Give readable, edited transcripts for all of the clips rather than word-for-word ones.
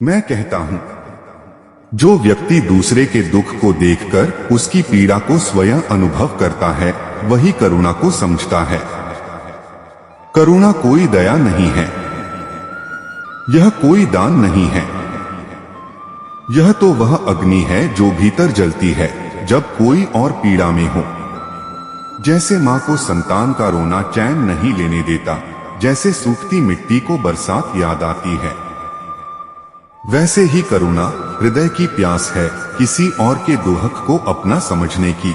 मैं कहता हूं, जो व्यक्ति दूसरे के दुख को देखकर उसकी पीड़ा को स्वयं अनुभव करता है वही करुणा को समझता है। करुणा कोई दया नहीं है, यह कोई दान नहीं है, यह तो वह अग्नि है जो भीतर जलती है जब कोई और पीड़ा में हो। जैसे मां को संतान का रोना चैन नहीं लेने देता, जैसे सूखती मिट्टी को बरसात याद आती है, वैसे ही करुणा हृदय की प्यास है किसी और के दुख को अपना समझने की।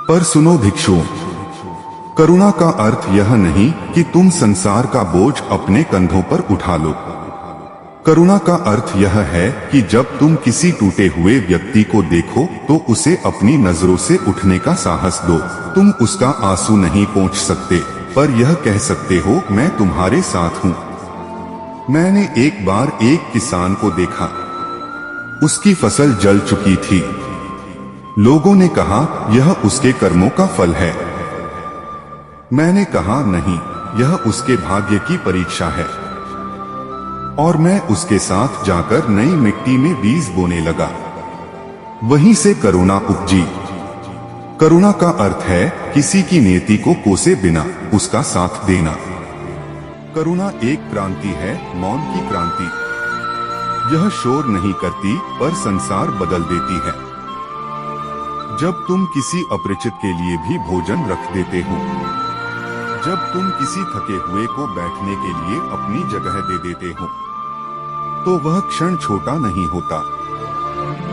पर सुनो भिक्षुओं, करुणा का अर्थ यह नहीं कि तुम संसार का बोझ अपने कंधों पर उठा लो। करुणा का अर्थ यह है कि जब तुम किसी टूटे हुए व्यक्ति को देखो तो उसे अपनी नजरों से उठने का साहस दो। तुम उसका आंसू नहीं पोंछ सकते, पर यह कह सकते हो मैं तुम्हारे साथ हूं। मैंने एक बार एक किसान को देखा, उसकी फसल जल चुकी थी। लोगों ने कहा यह उसके कर्मों का फल है। मैंने कहा नहीं, यह उसके भाग्य की परीक्षा है। और मैं उसके साथ जाकर नई मिट्टी में बीज बोने लगा। वहीं से करुणा उपजी। करुणा का अर्थ है किसी की नियति को कोसे बिना उसका साथ देना। करुणा एक क्रांति है, मौन की क्रांति। यह शोर नहीं करती पर संसार बदल देती है। जब तुम किसी अपरिचित के लिए भी भोजन रख देते हो, जब तुम किसी थके हुए को बैठने के लिए अपनी जगह दे देते हो, तो वह क्षण छोटा नहीं होता।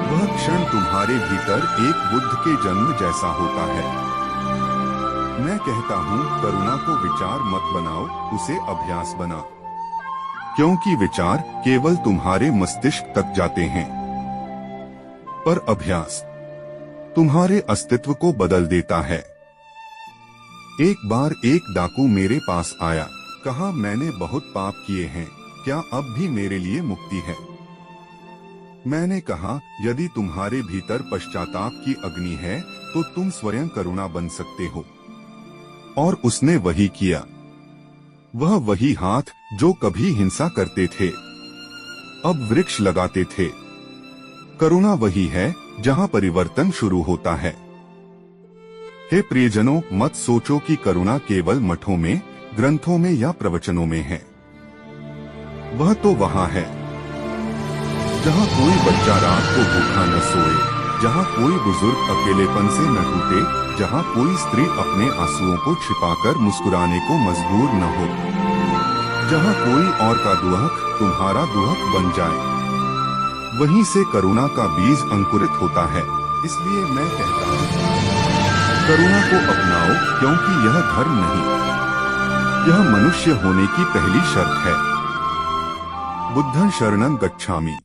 वह क्षण तुम्हारे भीतर एक बुद्ध के जन्म जैसा होता है। मैं कहता हूं, करुणा को विचार मत बनाओ, उसे अभ्यास बना। क्योंकि विचार केवल तुम्हारे मस्तिष्क तक जाते हैं, पर अभ्यास तुम्हारे अस्तित्व को बदल देता है। एक बार एक डाकू मेरे पास आया, कहा मैंने बहुत पाप किए हैं, क्या अब भी मेरे लिए मुक्ति है? मैंने कहा यदि तुम्हारे भीतर पश्चाताप की अग्नि है तो तुम स्वयं करुणा बन सकते हो। और उसने वही किया। वह वही हाथ जो कभी हिंसा करते थे अब वृक्ष लगाते थे। करुणा वही है जहां परिवर्तन शुरू होता है। हे प्रियजनों, मत सोचो कि करुणा केवल मठों में, ग्रंथों में या प्रवचनों में है। वह तो वहां है जहां कोई बच्चा रात को भूखा न सोए, जहां कोई बुजुर्ग अकेलेपन से न टूटे, जहां कोई स्त्री अपने आंसुओं को छिपाकर मुस्कुराने को मजबूर न हो, जहां कोई और का दुख तुम्हारा दुख बन जाए। वहीं से करुणा का बीज अंकुरित होता है। इसलिए मैं कहता हूं, करुणा को अपनाओ, क्योंकि यह धर्म नहीं, यह मनुष्य होने की पहली शर्त है। बुद्धं शरणं गच्छामि।